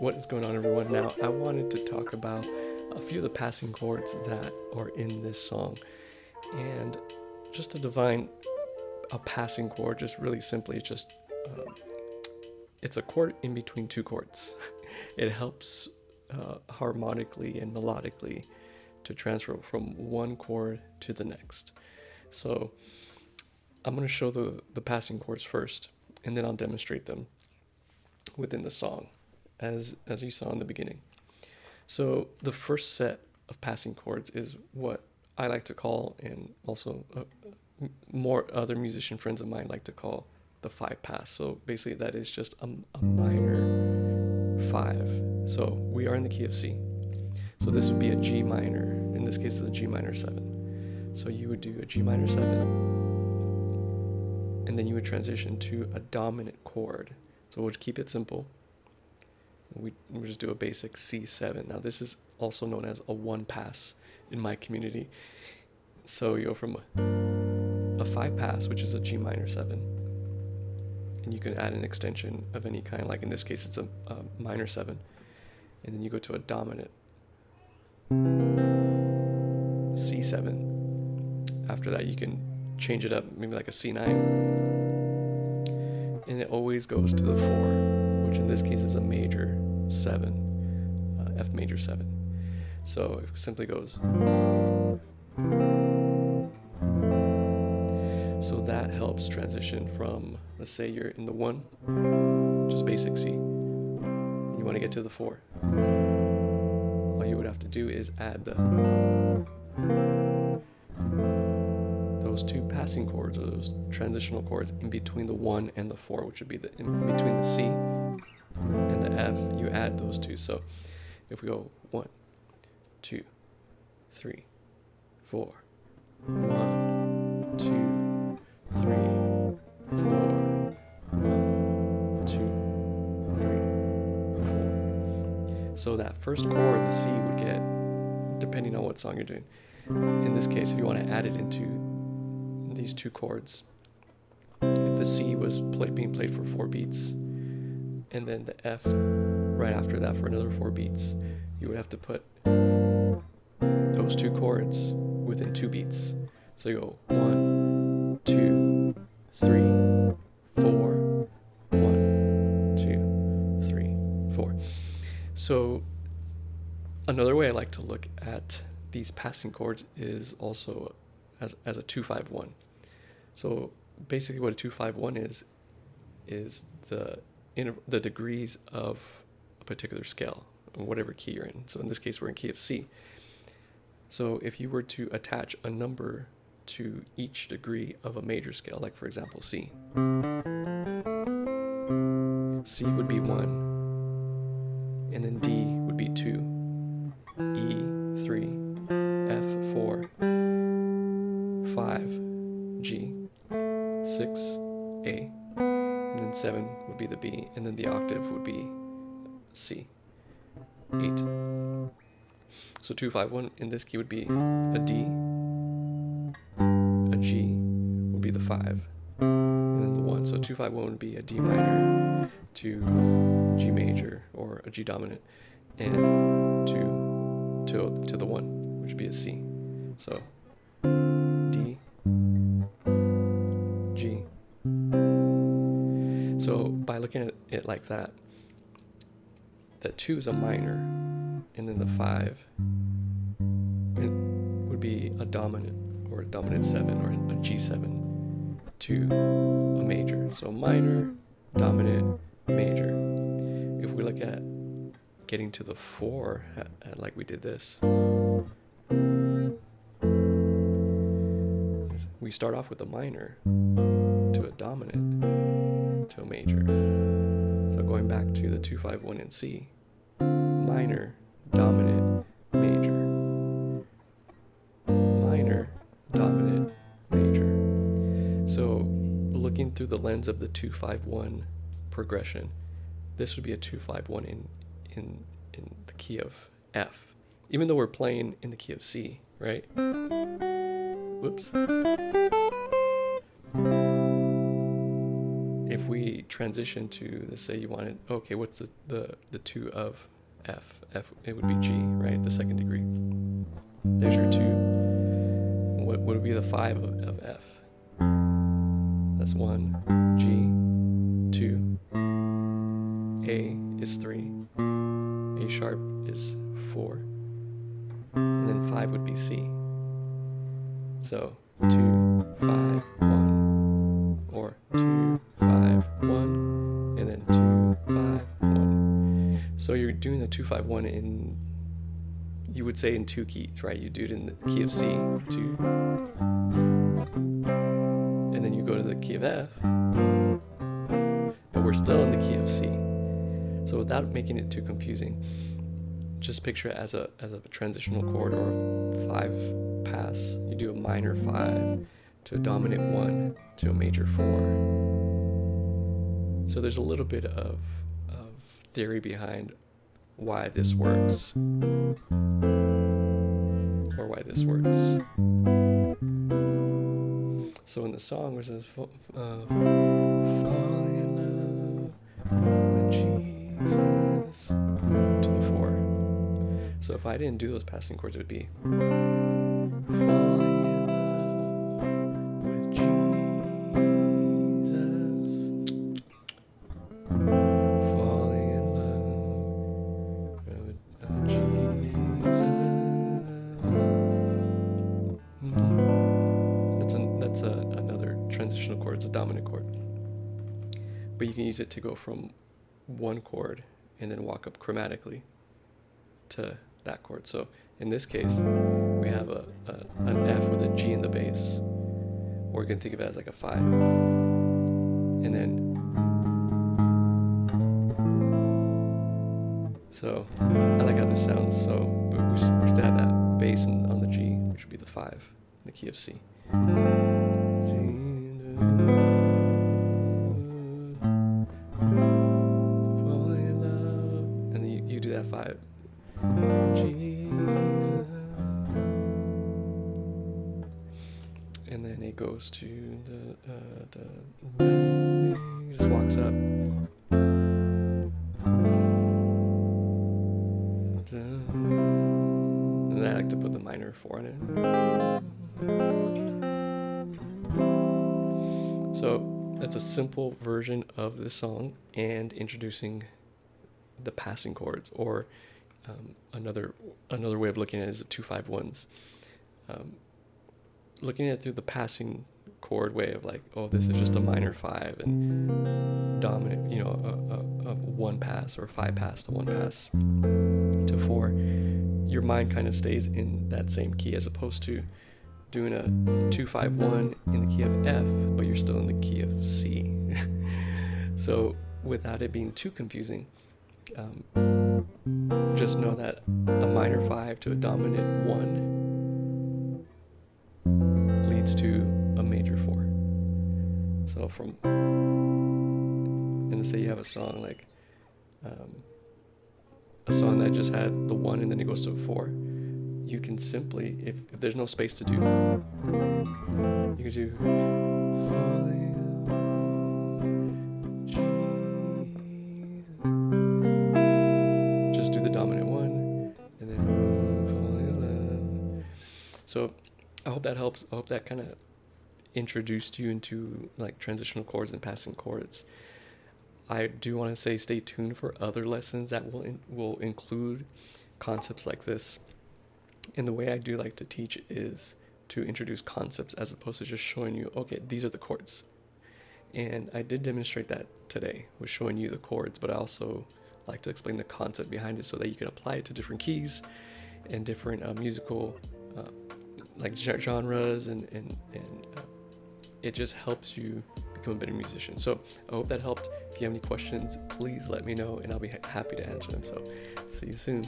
What is going on, everyone? Now, I wanted to talk about a few of the passing chords that are in this song. And just to define a passing chord, just really simply, it's a chord in between two chords. It helps harmonically and melodically to transfer from one chord to the next. So I'm going to show the passing chords first, and then I'll demonstrate them within the song, as you saw in the beginning. So the first set of passing chords is what I like to call, and also more other musician friends of mine like to call, the 5-pass. So basically that is just a minor 5. So we are in the key of C. So this would be a G minor. In this case, it's a G minor 7. So you would do a G minor 7, and then you would transition to a dominant chord. So we'll keep it simple. We just do a basic C7. Now this is also known as a 1-pass in my community. So you go from a 5-pass, which is a G minor 7, and you can add an extension of any kind, like in this case it's a minor 7, and then you go to a dominant C7. After that you can change it up, maybe like a C9, and it always goes to the 4, which in this case is a major 7, F major 7. So it simply goes. So that helps transition from, let's say you're in the 1, just basic C, and you want to get to the 4. All you would have to do is add those two passing chords, or those transitional chords, in between the 1 and the 4, which would be in between the C and the F. You add those two. So if we go 1, 2, 3, 4, 1, 2, 3, 4, 1, 2, 3, 4. So that first chord, the C, would get, depending on what song you're doing. In this case, if you want to add it into these two chords, if the C was being played for 4 beats, and then the F right after that for another 4 beats, you would have to put those two chords within 2 beats. So you go 1, 2, 3, 4, 1, 2, 3, 4. So another way I like to look at these passing chords is also as a 2-5-1. So basically what a 2-5-1 is the degrees of a particular scale, whatever key you're in. So in this case, we're in key of C. So if you were to attach a number to each degree of a major scale, like for example C, C would be 1, and then D would be 2, E 3, F 4, 5, G, 6, A, and then 7 would be the B, and then the octave would be C, 8. So 2-5-1 in this key would be a D, a G would be the 5, and then the 1. So 2-5-1 would be a D minor to G major, or a G dominant, and to the 1, which would be a C. So D, G. So by looking at it like that, the 2 is a minor, and then the 5 would be a dominant, or a dominant 7, or a G7 to a major. So minor, dominant, major. If we look at getting to the 4, like we did this, we start off with a minor to a dominant to a major. So going back to the 2-5-1 in C, minor, dominant, major, minor, dominant, major. So looking through the lens of the 2-5-1 progression, this would be a 2-5-1 in the key of F, even though we're playing in the key of C, right? Whoops. if we transition to, let's say you wanted, okay, what's the 2 of F? F, it would be G, right? The second degree. There's your 2. What would be the 5 of F? That's 1, G, 2. A is 3. A sharp is 4. And then 5 would be C. So 2, 5, 1. Or 2, 5, 1. And then 2, 5, 1. So you're doing the 2, 5, 1 in, you would say in 2 keys, right? You do it in the key of C, 2. And then you go to the key of F. But we're still in the key of C. So without making it too confusing, just picture it as a transitional chord or a 5 pass. You do a minor 5 to a dominant 1 to a major 4. So there's a little bit of theory behind why this works, or why this works. So in the song where it says falling in love with Jesus to the 4. So if I didn't do those passing chords, it would be falling in love with Jesus, falling in love with Jesus. That's another transitional chord. It's a dominant chord, but you can use it to go from one chord and then walk up chromatically to that chord. So in this case, we have an F with a G in the bass, or you can think of it as like a 5. And then, so I like how this sounds. So we still have that bass on the G, which would be the 5 in the key of C. And then you do that 5. Jesus. And then it goes to the just walks up. And then I like to put the minor 4 on it. So that's a simple version of this song, and introducing the passing chords, or another way of looking at it is the 2, 5, 1s. Looking at it through the passing chord way of like, oh, this is just a minor 5 and dominant, a 1 pass, or a 5 pass to 1 pass to 4. Your mind kind of stays in that same key, as opposed to doing a 2, 5, 1 in the key of F, but you're still in the key of C. So without it being too confusing, just know that a minor 5 to a dominant 1 leads to a major 4. So and let's say you have a song like a song that just had the 1 and then it goes to a 4. You can simply, if there's no space to do, you can do just do the dominant 1 and then falling in love. So I hope that helps. I hope that kind of introduced you into like transitional chords and passing chords. I do want to say stay tuned for other lessons that will include concepts like this. And the way I do like to teach is to introduce concepts as opposed to just showing you, okay, these are the chords. And I did demonstrate that today with showing you the chords, but I also like to explain the concept behind it so that you can apply it to different keys and different musical like genres, and it just helps you become a better musician. So I hope that helped. If you have any questions, please let me know and I'll be happy to answer them. So see you soon.